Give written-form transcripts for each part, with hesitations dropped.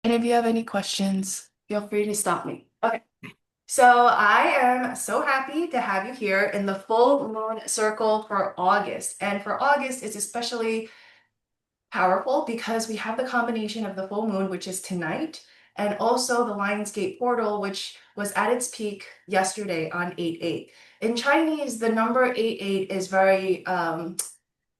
And if you have any questions, feel free to stop me. Okay. So I am so happy to have you here in the full moon circle for August. And for August, it's especially powerful because we have the combination of the full moon, which is tonight, and also the Lionsgate portal, which was at its peak yesterday on 8/8. In Chinese, the number 8/8 is very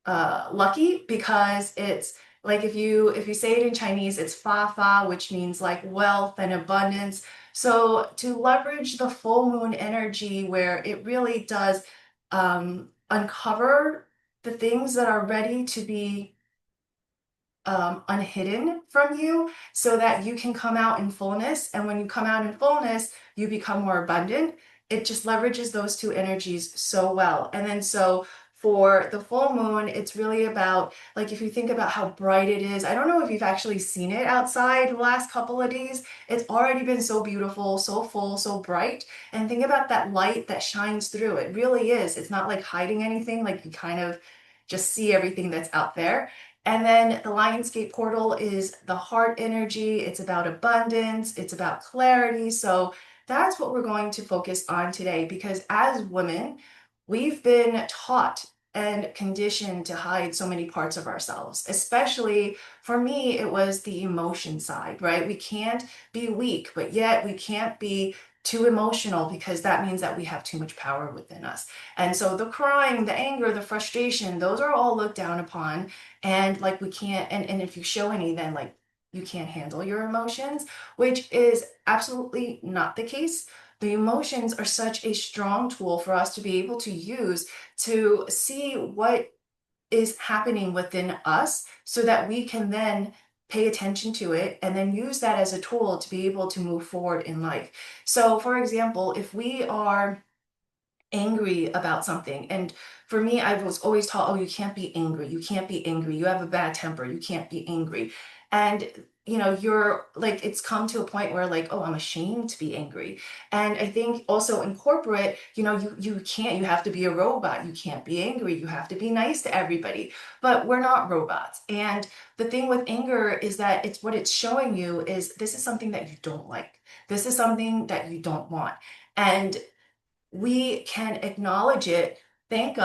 lucky because it's like if you say it in Chinese, it's fa fa, which means like wealth and abundance. So to leverage the full moon energy where it really does uncover the things that are ready to be unhidden from you so that you can come out in fullness. And when you come out in fullness, you become more abundant. It just leverages those two energies so well. And then so for the full moon, it's really about like if you think about how bright it is. I don't know if you've actually seen it outside the last couple of days. It's already been so beautiful, so full, so bright. And think about that light that shines through. It really is. It's not like hiding anything, like you kind of just see everything that's out there. And then the Lionsgate portal is the heart energy. It's about abundance. It's about clarity. So that's what we're going to focus on today because as women, we've been taught and conditioned to hide so many parts of ourselves. Especially for me, it was the emotion side, right? We can't be weak, but yet we can't be too emotional because that means that we have too much power within us. And so the crying, the anger, the frustration, those are all looked down upon and like we can't and if you show any then like you can't handle your emotions, which is absolutely not the case. The emotions are such a strong tool for us to be able to use to see what is happening within us so that we can then pay attention to it and then use that as a tool to be able to move forward in life. So for example, if we are angry about something. And for me, I was always taught, oh, you can't be angry. You can't be angry. You have a bad temper. You can't be angry. And you're like, it's come to a point where like, oh, I'm ashamed to be angry. And I think also in corporate, you have to be a robot. You can't be angry. You have to be nice to everybody. But we're not robots. And the thing with anger is that it's what it's showing you is this is something that you don't like. This is something that you don't want. And we can acknowledge it, thank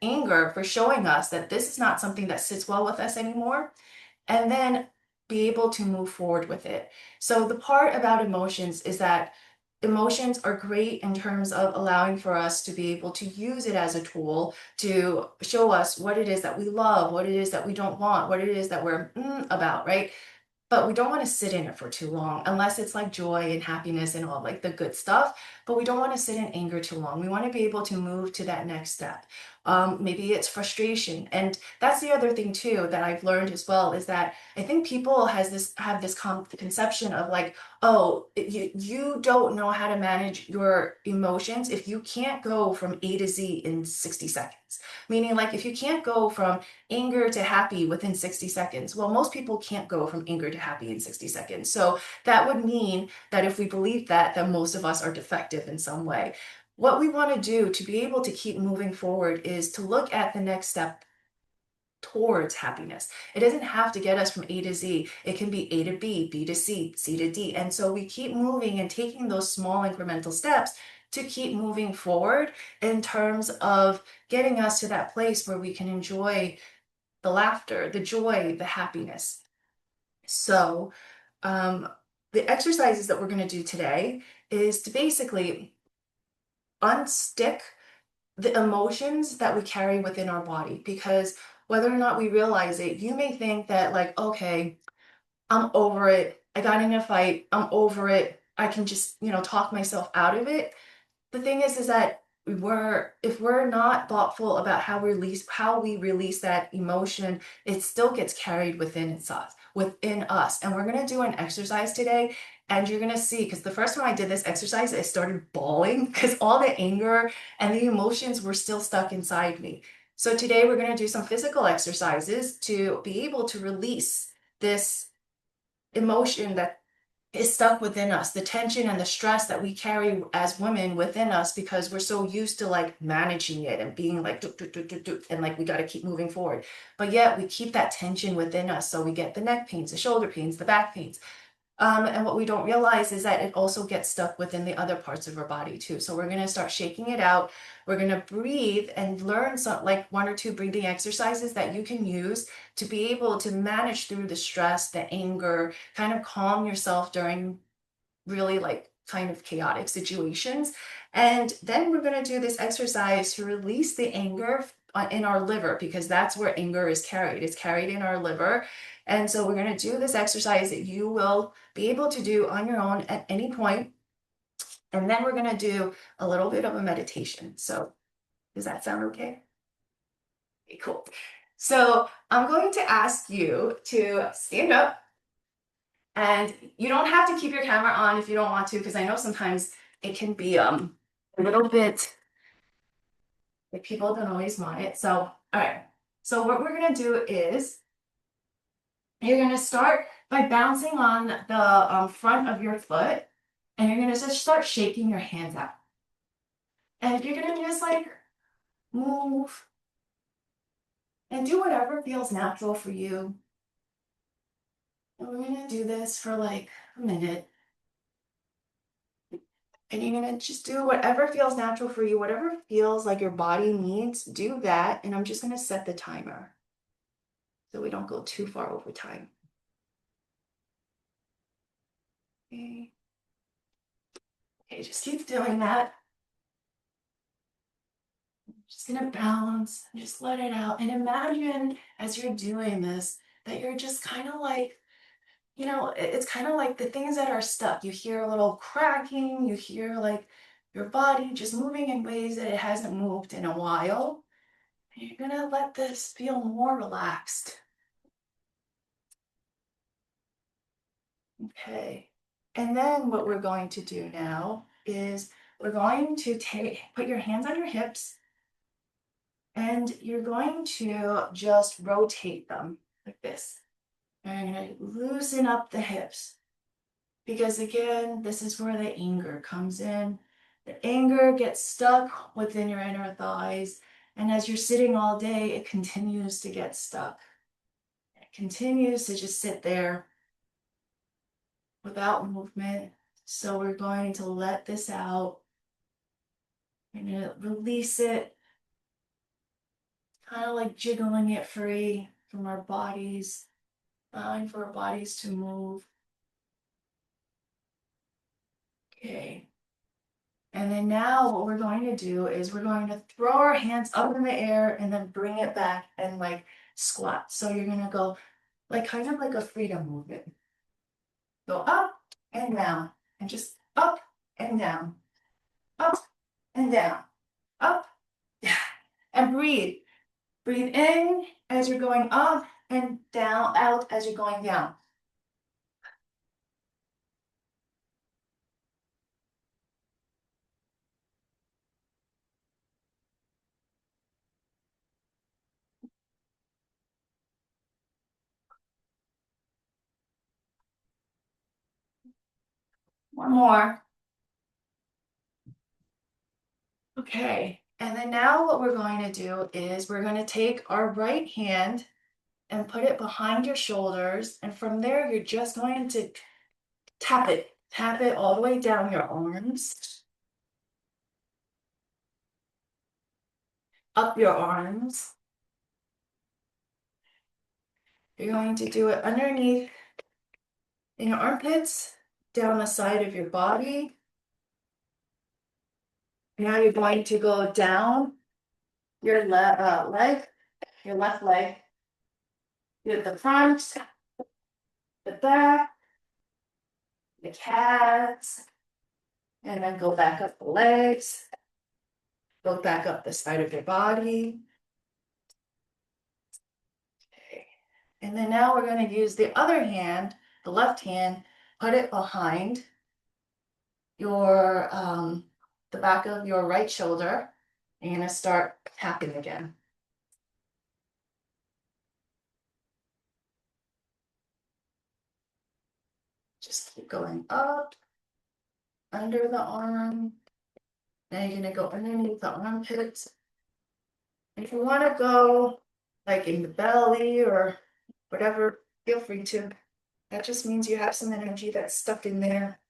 anger for showing us that this is not something that sits well with us anymore, and then be able to move forward with it. So the part about emotions is that emotions are great in terms of allowing for us to be able to use it as a tool to show us what it is that we love, what it is that we don't want, what it is that we're about, right? But we don't want to sit in it for too long unless it's like joy and happiness and all like the good stuff. But we don't want to sit in anger too long. We want to be able to move to that next step. Maybe it's frustration. And that's the other thing too that I've learned as well is that I think people have this conception of like, oh, you don't know how to manage your emotions if you can't go from A to Z in 60 seconds. Meaning like if you can't go from anger to happy within 60 seconds. Well, most people can't go from anger to happy in 60 seconds. So that would mean that if we believe that, then most of us are defective in some way. What we want to do to be able to keep moving forward is to look at the next step towards happiness. It doesn't have to get us from A to Z. It can be A to B, B to C, C to D. And so we keep moving and taking those small incremental steps to keep moving forward in terms of getting us to that place where we can enjoy the laughter, the joy, the happiness. So, um, the exercises that we're going to do today is to basically unstick the emotions that we carry within our body because whether or not we realize it, you may think that, like, okay, I'm over it. I got in a fight. I'm over it. I can just, talk myself out of it. The thing is that if we're not thoughtful about how we release that emotion, it still gets carried within us. And we're gonna do an exercise today, and you're gonna see because the first time I did this exercise, I started bawling because all the anger and the emotions were still stuck inside me. So today we're gonna do some physical exercises to be able to release this emotion that is stuck within us, the tension and the stress that we carry as women within us because we're so used to like managing it and being like and like we got to keep moving forward. But yet we keep that tension within us. So we get the neck pains, the shoulder pains, the back pains. And what we don't realize is that it also gets stuck within the other parts of our body too. So we're going to start shaking it out. We're going to breathe and learn some like 1 or 2 breathing exercises that you can use to be able to manage through the stress, the anger, kind of calm yourself during really like kind of chaotic situations. And then we're going to do this exercise to release the anger in our liver because that's where anger is carried. It's carried in our liver. And so we're going to do this exercise that you will be able to do on your own at any point. And then we're going to do a little bit of a meditation. So does that sound okay? Okay, cool. So I'm going to ask you to stand up. And you don't have to keep your camera on if you don't want to, because I know sometimes it can be a little bit like people don't always want it. So, all right. So what we're gonna do is you're gonna start by bouncing on the front of your foot, and you're gonna just start shaking your hands out. And you're gonna just like move and do whatever feels natural for you. And we're gonna do this for like a minute. And you're gonna just do whatever feels natural for you, whatever feels like your body needs, do that. And I'm just gonna set the timer so we don't go too far over time. Okay. Okay, just keep doing that. Just gonna bounce and just let it out. And imagine as you're doing this that you're just kind of like, it's kind of like the things that are stuck. You hear a little cracking, you hear like your body just moving in ways that it hasn't moved in a while. And you're gonna let this feel more relaxed. Okay. And then what we're going to do now is we're going to put your hands on your hips and you're going to just rotate them like this. And you're going to loosen up the hips because again, this is where the anger comes in. The anger gets stuck within your inner thighs. And as you're sitting all day, it continues to get stuck. It continues to just sit there without movement. So we're going to let this out. We're going to release it, kind of like jiggling it free from our bodies, allowing for our bodies to move. Okay. And then now what we're going to do is we're going to throw our hands up in the air and then bring it back and like squat. So you're going to go like kind of like a freedom movement. Go up and down and just up and down, up and down, up, down, and breathe. Breathe in as you're going up and down, out as you're going down. One more. Okay. And then now what we're going to do is we're going to take our right hand and put it behind your shoulders. And from there, you're just going to tap it. Tap it all the way down your arms, up your arms. You're going to do it underneath in your armpits, down the side of your body. Now you're going to go down your leg, your left leg, the front, the back, the calves, and then go back up the legs, go back up the side of your body. Okay. And then now we're going to use the other hand, the left hand, put it behind your the back of your right shoulder. And you're going to start tapping again. Just keep going up, under the arm. Now you're gonna go underneath the armpits. And if you want to go like in the belly or whatever, feel free to. That just means you have some energy that's stuck in there.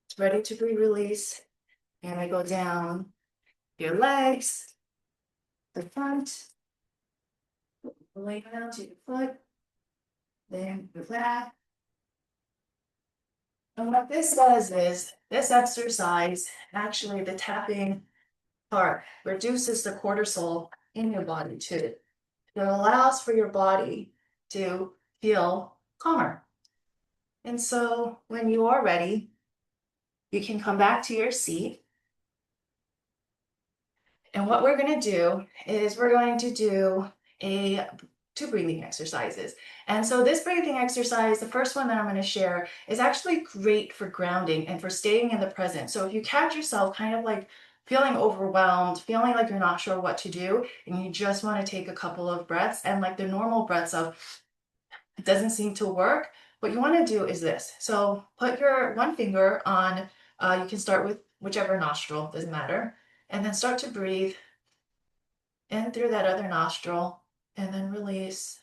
It's ready to be released. And I go down your legs, the front, lay down to your foot, then the back. And what this does is this exercise, actually the tapping part, reduces the cortisol in your body too. It allows for your body to feel calmer. And so when you are ready, you can come back to your seat. And what we're going to do is we're going to do two breathing exercises. And so this breathing exercise, the first one that I'm going to share, is actually great for grounding and for staying in the present. So if you catch yourself kind of like feeling overwhelmed, feeling like you're not sure what to do, and you just want to take a couple of breaths, and like the normal breaths of it doesn't seem to work, what you want to do is this. So put your one finger on, you can start with whichever nostril, doesn't matter, and then start to breathe in through that other nostril and then release.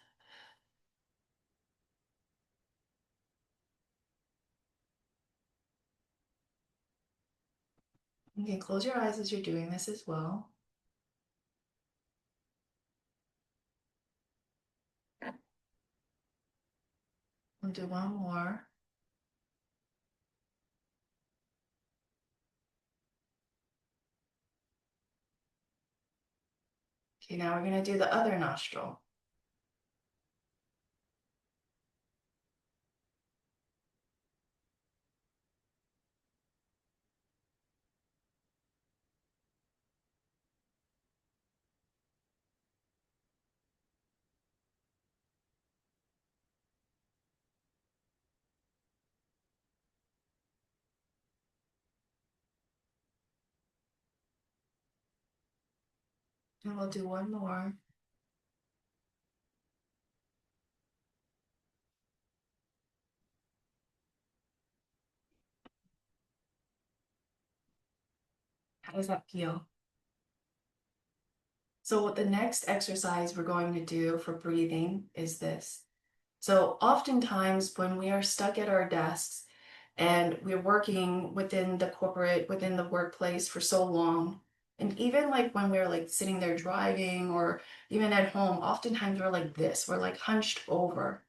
You can close your eyes as you're doing this as well. We'll do one more. Okay, now we're going to do the other nostril. And we'll do one more. How does that feel? So what the next exercise we're going to do for breathing is this. So oftentimes when we are stuck at our desks and we're working within the workplace for so long, and even like when we're like sitting there driving or even at home, oftentimes we're like this, we're like hunched over.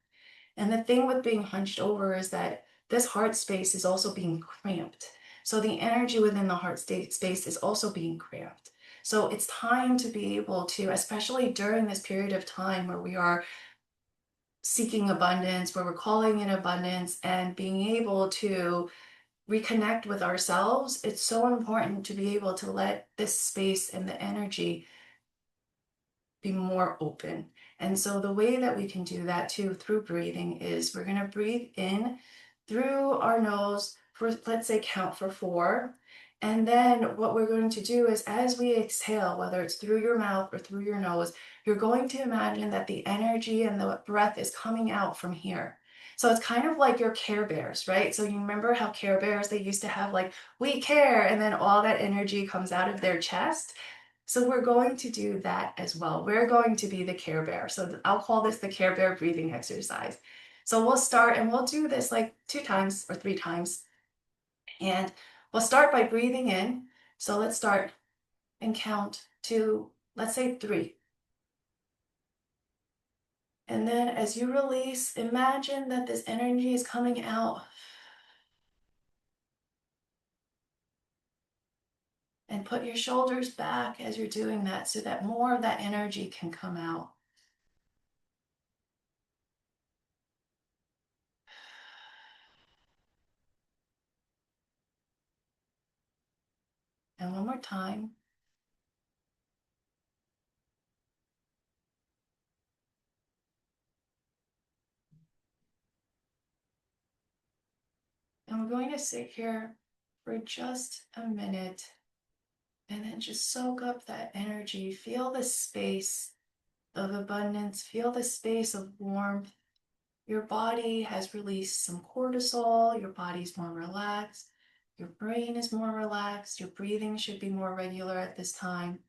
And the thing with being hunched over is that this heart space is also being cramped. So the energy within the heart space is also being cramped. So it's time to be able to, especially during this period of time where we are seeking abundance, where we're calling in abundance and being able to reconnect with ourselves, it's so important to be able to let this space and the energy be more open. And so the way that we can do that too through breathing is we're going to breathe in through our nose for, let's say, count for 4. And then what we're going to do is as we exhale, whether it's through your mouth or through your nose, you're going to imagine that the energy and the breath is coming out from here. So it's kind of like your Care Bears, right? So you remember how Care Bears, they used to have like, we care, and then all that energy comes out of their chest. So we're going to do that as well. We're going to be the Care Bear. So I'll call this the Care Bear breathing exercise. So we'll start and we'll do this like 2 times or 3 times. And we'll start by breathing in. So let's start and count to, let's say 3. And then as you release, imagine that this energy is coming out. And put your shoulders back as you're doing that so that more of that energy can come out. And one more time. And we're going to sit here for just a minute and then just soak up that energy. Feel the space of abundance, feel the space of warmth. your body has released some cortisol, your body's more relaxed, your brain is more relaxed, your breathing should be more regular at this time.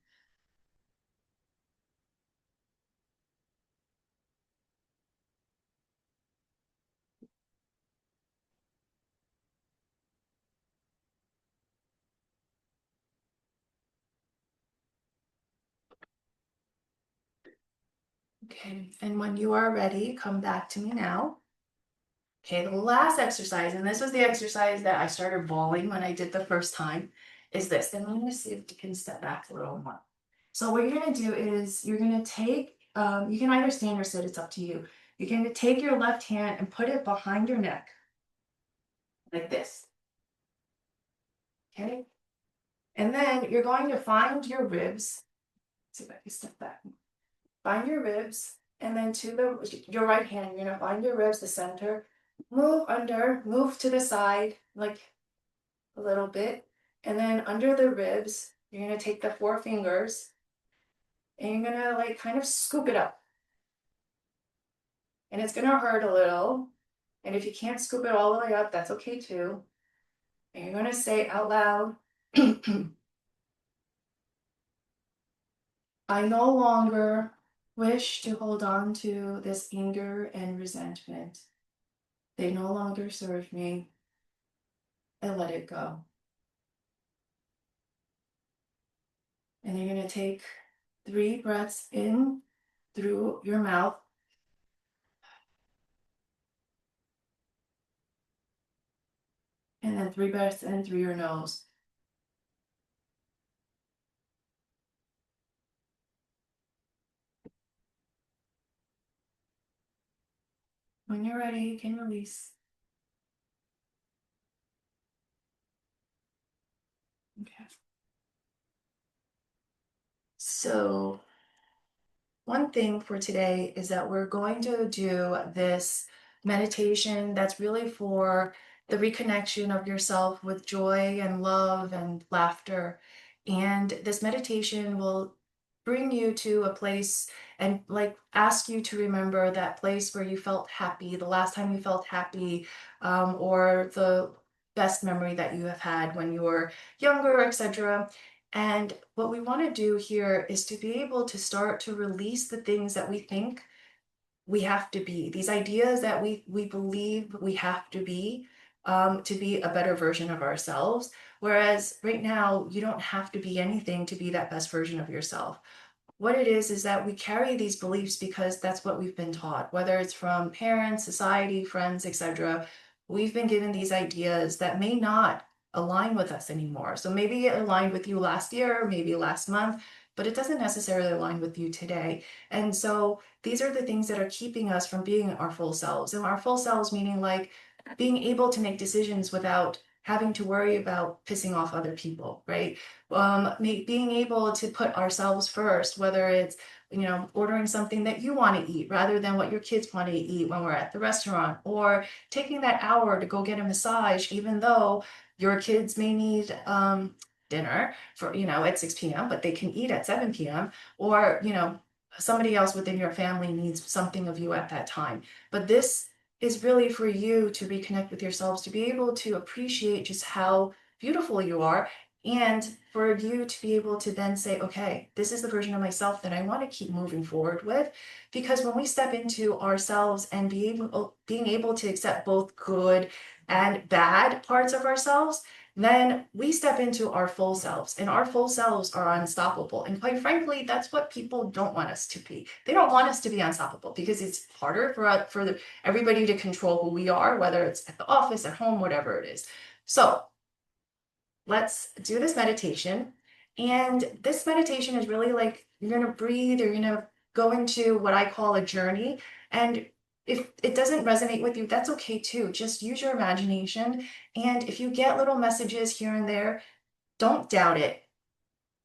Okay, and when you are ready, come back to me now. Okay, the last exercise, and this was the exercise that I started bawling when I did the first time, is this. And I'm gonna see if you can step back a little more. So what you're gonna do is you're gonna take, you can either stand or sit, it's up to you. You're gonna take your left hand and put it behind your neck, like this, okay? And then you're going to find your ribs. Let's see if I can step back. Find your ribs, and then to your right hand, you're gonna find your ribs, the center. Move under, move to the side, like a little bit. And then under the ribs, you're gonna take the four fingers and you're gonna like kind of scoop it up. And it's gonna hurt a little. And if you can't scoop it all the way up, that's okay too. And you're gonna say out loud, I no longer wish to hold on to this anger and resentment. They no longer serve me. I let it go. And you're going to take 3 breaths in through your mouth. And then 3 breaths in through your nose. When you're ready, you can release. Okay. So one thing for today is that we're going to do this meditation that's really for the reconnection of yourself with joy and love and laughter. And this meditation will bring you to a place and like ask you to remember that place where you felt happy, the last time you felt happy, or the best memory that you have had when you were younger, etc. And what we want to do here is to be able to start to release the things that we think we have to be, these ideas that we believe we have to be a better version of ourselves. Whereas right now, you don't have to be anything to be that best version of yourself. What it is that we carry these beliefs because that's what we've been taught, whether it's from parents, society, friends, etc. We've been given these ideas that may not align with us anymore. So maybe it aligned with you last year, maybe last month, but it doesn't necessarily align with you today. And so these are the things that are keeping us from being our full selves. And our full selves meaning like being able to make decisions without having to worry about pissing off other people, right? Being able to put ourselves first, whether it's ordering something that you want to eat rather than what your kids want to eat when we're at the restaurant, or taking that hour to go get a massage, even though your kids may need dinner for at 6 p.m., but they can eat at 7 p.m., or somebody else within your family needs something of you at that time. But this is really for you to reconnect with yourselves, to be able to appreciate just how beautiful you are, and for you to be able to then say, okay, this is the version of myself that I want to keep moving forward with. Because when we step into ourselves and being able to accept both good and bad parts of ourselves, then we step into our full selves, and our full selves are unstoppable. And quite frankly, that's what people don't want us to be. They don't want us to be unstoppable because it's harder for everybody to control who we are, whether it's at the office, at home, whatever it is. So let's do this meditation. And this meditation is really like you're going to breathe, you're going to go into what I call a journey. And if it doesn't resonate with you, that's okay too. Just use your imagination. And if you get little messages here and there, don't doubt it.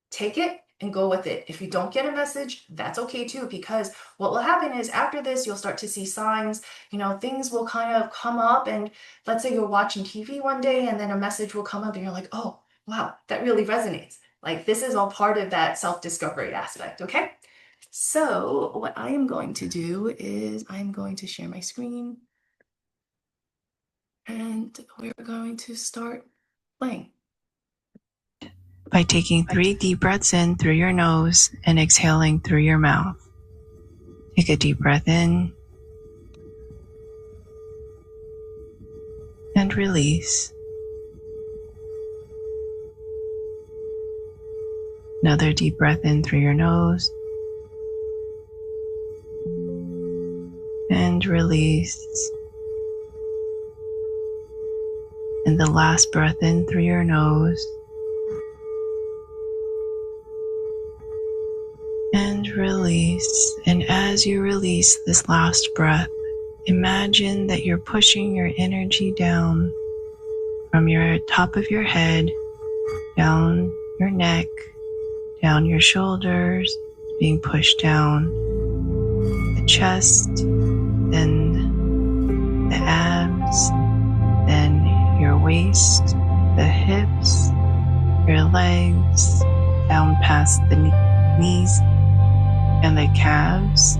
Take it and go with it. If you don't get a message, that's okay too, because what will happen is after this, you'll start to see signs, things will kind of come up. And let's say you're watching TV one day and then a message will come up and you're like, oh, wow, that really resonates. Like this is all part of that self-discovery aspect, okay? So what I am going to do is I'm going to share my screen and we're going to start playing. By taking 3 deep breaths in through your nose and exhaling through your mouth. Take a deep breath in and release. Another deep breath in through your nose and release. And the last breath in through your nose and release. And as you release this last breath, imagine that you're pushing your energy down from your top of your head, down your neck, down your shoulders, being pushed down the chest, then the abs, then your waist, the hips, your legs, down past the knees and the calves,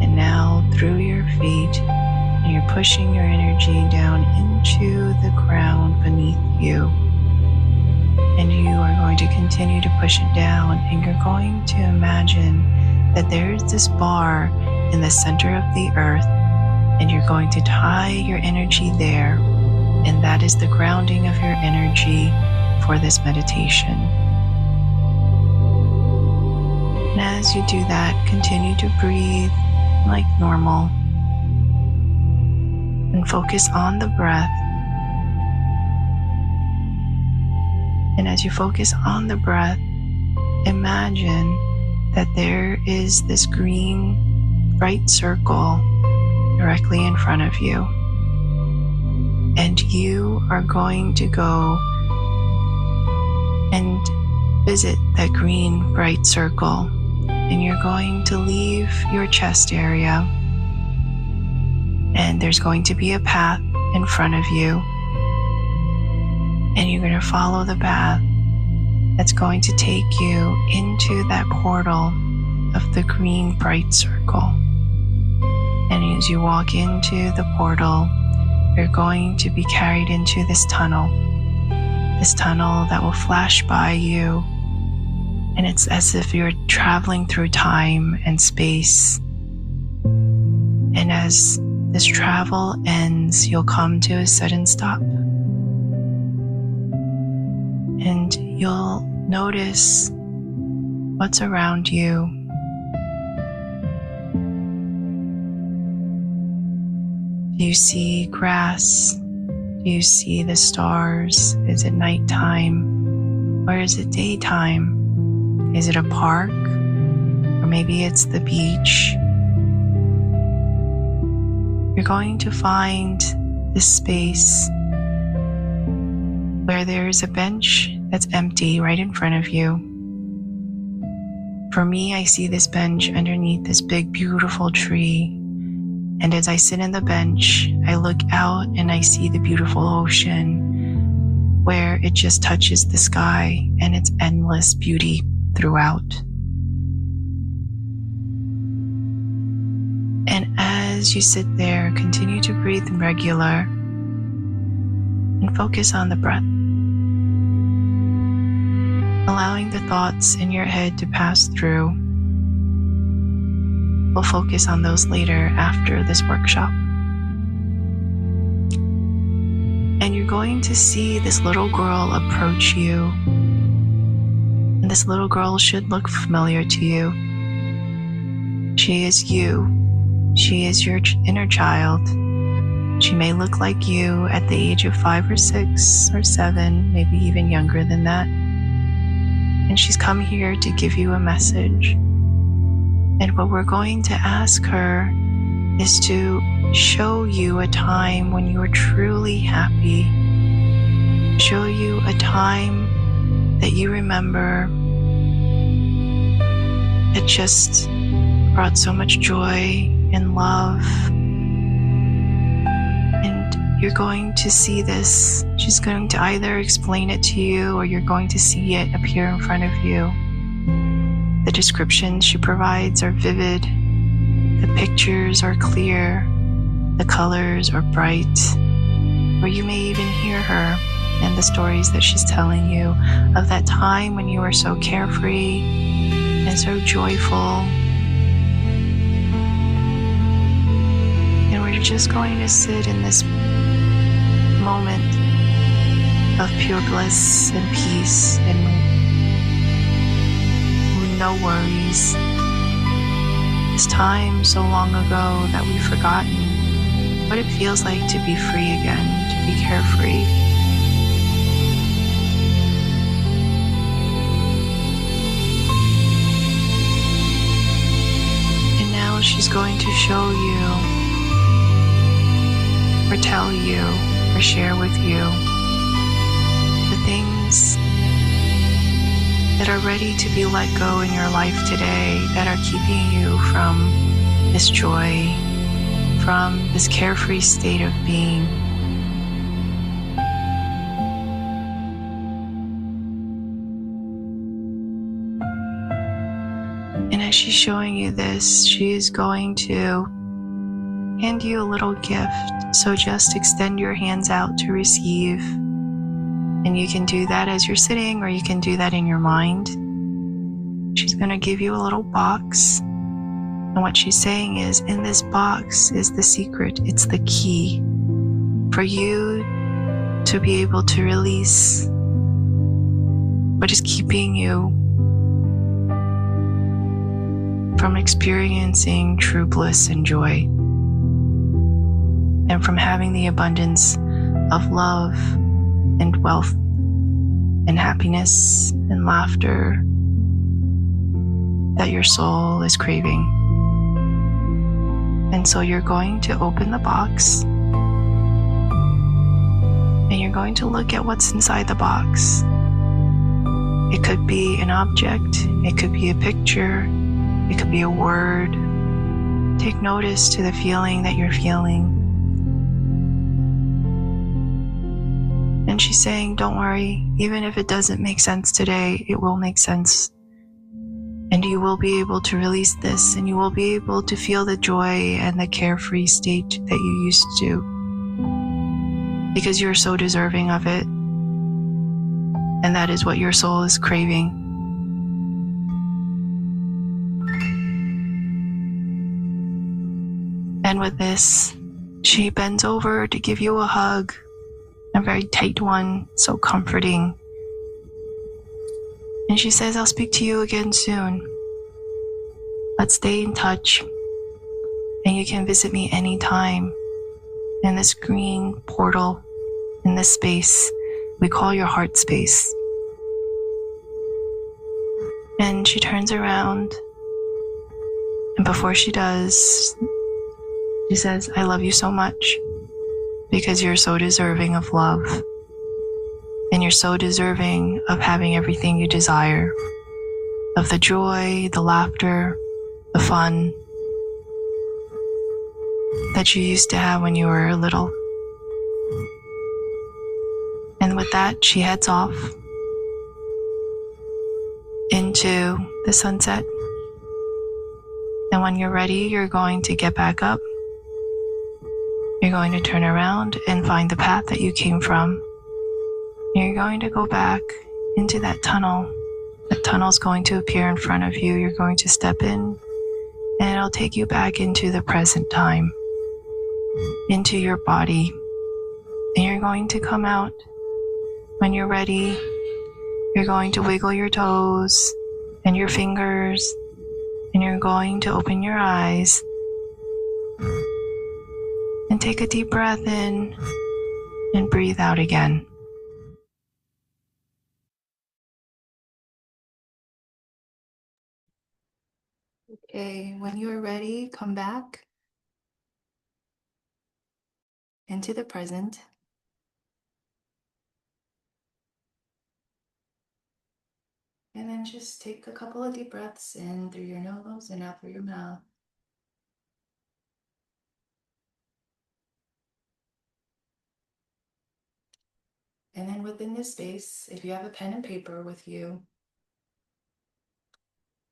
and now through your feet, and you're pushing your energy down into the ground beneath you. And you are going to continue to push it down, and you're going to imagine that there's this bar in the center of the earth, and you're going to tie your energy there, and that is the grounding of your energy for this meditation. And as you do that, continue to breathe like normal and focus on the breath. And as you focus on the breath, imagine that there is this green bright circle directly in front of you. And you are going to go and visit that green bright circle. And you're going to leave your chest area. And there's going to be a path in front of you. And you're going to follow the path that's going to take you into that portal of the green bright circle. And as you walk into the portal, you're going to be carried into this tunnel that will flash by you. And it's as if you're traveling through time and space. And as this travel ends, you'll come to a sudden stop. And you'll notice what's around you. Do you see grass? Do you see the stars? Is it nighttime or is it daytime? Is it a park? Or maybe it's the beach? You're going to find this space where there's a bench that's empty right in front of you. For me, I see this bench underneath this big, beautiful tree. And as I sit in the bench, I look out and I see the beautiful ocean where it just touches the sky and its endless beauty throughout. And as you sit there, continue to breathe regular and focus on the breath, allowing the thoughts in your head to pass through. We'll focus on those later after this workshop. And you're going to see this little girl approach you. And this little girl should look familiar to you. She is you. She is your inner child. She may look like you at the age of 5 or 6 or 7, maybe even younger than that. And she's come here to give you a message. And what we're going to ask her is to show you a time when you were truly happy. Show you a time that you remember that just brought so much joy and love. And you're going to see this. She's going to either explain it to you or you're going to see it appear in front of you. The descriptions she provides are vivid, the pictures are clear, the colors are bright, or you may even hear her and the stories that she's telling you of that time when you were so carefree and so joyful. And we're just going to sit in this moment of pure bliss and peace and no worries. This time so long ago that we've forgotten what it feels like to be free again, to be carefree. And now she's going to show you, or tell you, or share with you the things that are ready to be let go in your life today, that are keeping you from this joy, from this carefree state of being. And as she's showing you this, she is going to hand you a little gift. So just extend your hands out to receive. And you can do that as you're sitting, or you can do that in your mind. She's going to give you a little box. And what she's saying is, in this box is the secret. It's the key for you to be able to release what is keeping you from experiencing true bliss and joy, and from having the abundance of love and wealth and happiness and laughter that your soul is craving. And so you're going to open the box and you're going to look at what's inside the box. It could be an object, it could be a picture, it could be a word. Take notice to the feeling that you're feeling. And she's saying, don't worry, even if it doesn't make sense today, it will make sense. And you will be able to release this, and you will be able to feel the joy and the carefree state that you used to, because you're so deserving of it. And that is what your soul is craving. And with this, she bends over to give you a hug, a very tight one, so comforting. And she says, I'll speak to you again soon. Let's stay in touch. And you can visit me anytime in this green portal, in this space we call your heart space. And she turns around, and before she does, she says, I love you so much, because you're so deserving of love. And you're so deserving of having everything you desire, of the joy, the laughter, the fun that you used to have when you were little. And with that, she heads off into the sunset. And when you're ready, you're going to get back up. You're going to turn around and find the path that you came from. You're going to go back into that tunnel. The tunnel's going to appear in front of you. You're going to step in, and it'll take you back into the present time, into your body. And you're going to come out. When you're ready, you're going to wiggle your toes and your fingers, and you're going to open your eyes and take a deep breath in and breathe out again. Okay, when you're ready, come back into the present. And then just take a couple of deep breaths in through your nose and out through your mouth. And then within this space, if you have a pen and paper with you,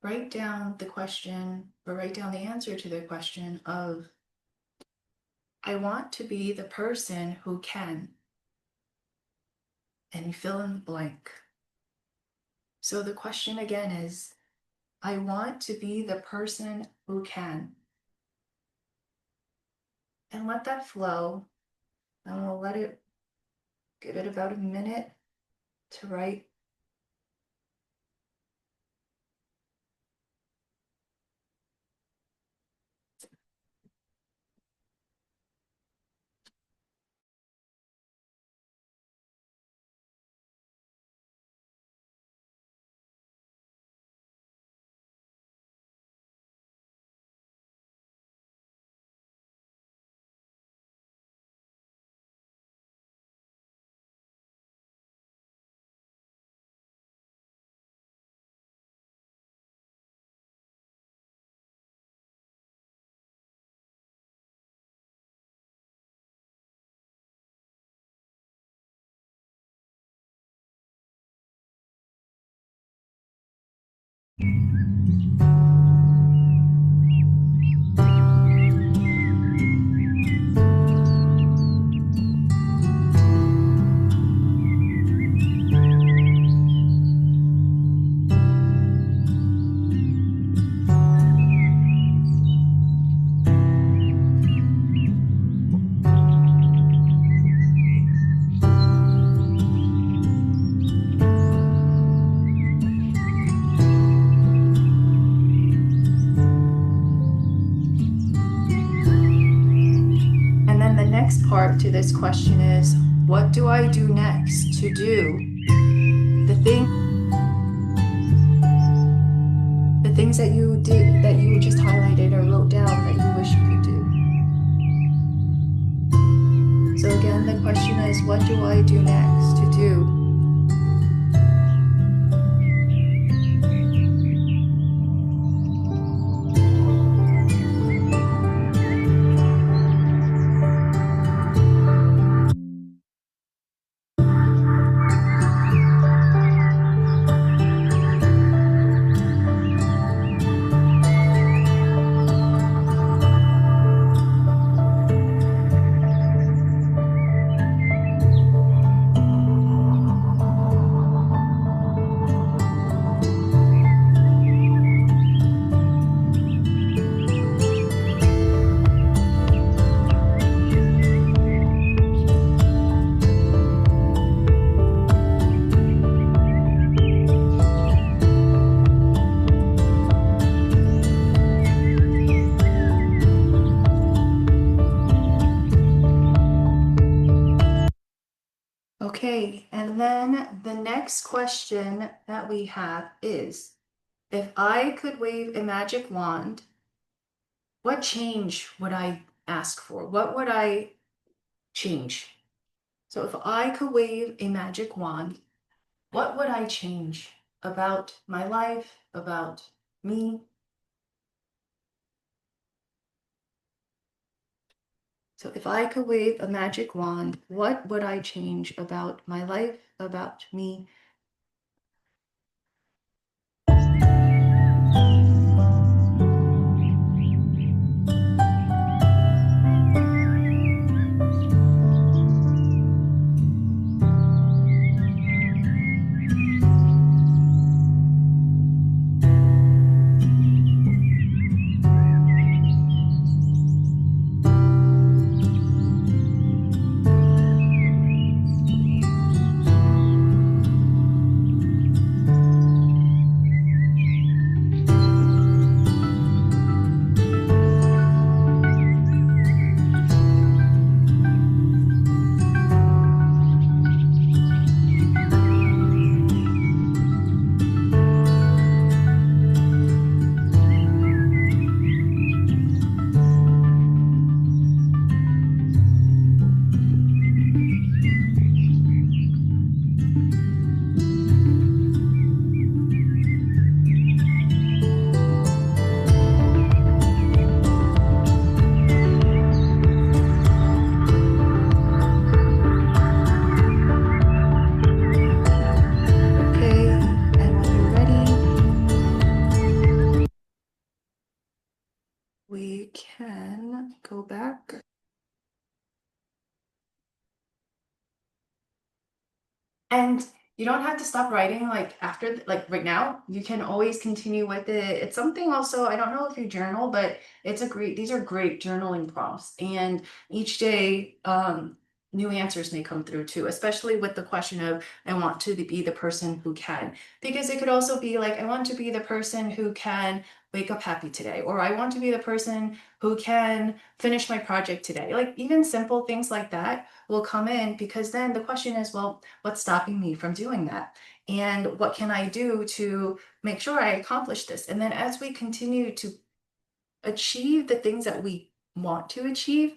write down the question or write down the answer to the question of, I want to be the person who can, and you fill in the blank. So the question again is, I want to be the person who can. And let that flow. And we'll give it about a minute to write. And then the next part to this question is, what do I do next to do the things that you did, that you just highlighted or wrote down that you wish you could do? So again, the question is, what do I do next to do? Okay, and then the next question that we have is, if I could wave a magic wand, what change would I ask for? What would I change? So if I could wave a magic wand, what would I change about my life, about me? So if I could wave a magic wand, what would I change about my life, about me? And you don't have to stop writing like after, like right now. You can always continue with it. It's something also, I don't know if you journal, but these are great journaling prompts. And each day, new answers may come through too, especially with the question of, I want to be the person who can. Because it could also be like, I want to be the person who can wake up happy today, or I want to be the person who can finish my project today. Like even simple things like that will come in, because then the question is, well, what's stopping me from doing that? And what can I do to make sure I accomplish this? And then as we continue to achieve the things that we want to achieve,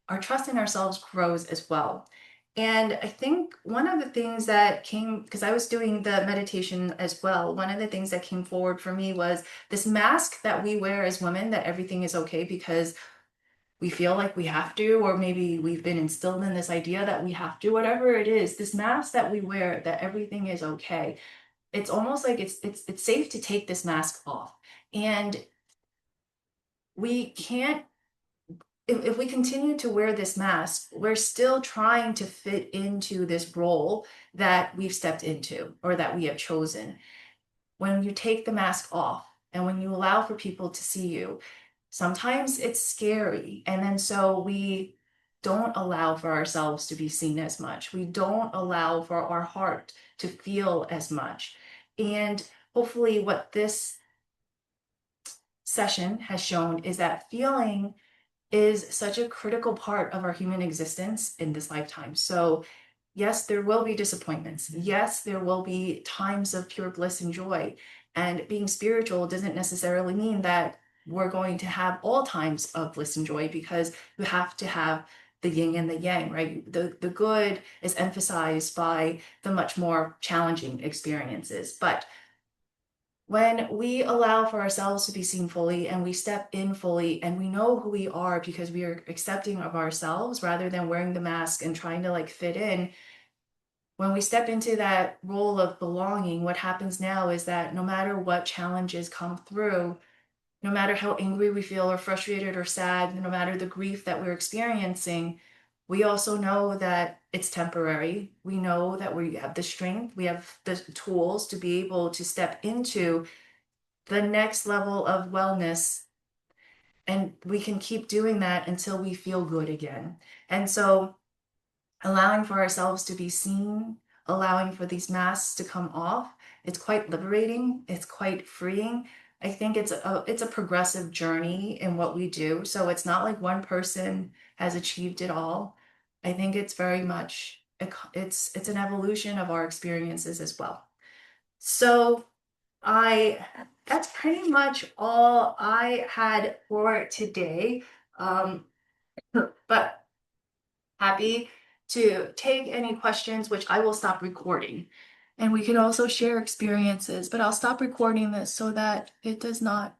our trust in ourselves grows as well. And I think one of the things that came, because I was doing the meditation as well, one of the things that came forward for me was this mask that we wear as women, that everything is okay because we feel like we have to, or maybe we've been instilled in this idea that we have to, whatever it is, this mask that we wear, that everything is okay. It's almost like it's safe to take this mask off. And we can't, if we continue to wear this mask, we're still trying to fit into this role that we've stepped into or that we have chosen. When you take the mask off and when you allow for people to see you, sometimes it's scary. And then so we don't allow for ourselves to be seen as much. We don't allow for our heart to feel as much. And hopefully, what this session has shown is that feeling is such a critical part of our human existence in this lifetime. So, yes, there will be disappointments. Yes, there will be times of pure bliss and joy. And being spiritual doesn't necessarily mean that we're going to have all times of bliss and joy, because you have to have the yin and the yang, right? The good is emphasized by the much more challenging experiences. But when we allow for ourselves to be seen fully and we step in fully and we know who we are because we are accepting of ourselves rather than wearing the mask and trying to like fit in, when we step into that role of belonging, what happens now is that no matter what challenges come through, no matter how angry we feel or frustrated or sad, no matter the grief that we're experiencing, we also know that it's temporary. We know that we have the strength, we have the tools to be able to step into the next level of wellness. And we can keep doing that until we feel good again. And so, allowing for ourselves to be seen, allowing for these masks to come off, it's quite liberating. It's quite freeing. I think it's a progressive journey in what we do. So it's not like one person has achieved it all. I think it's very much it's an evolution of our experiences as well. So I that's pretty much all I had for today. Um, but happy to take any questions, which I will stop recording. And we can also share experiences, but I'll stop recording this so that it does not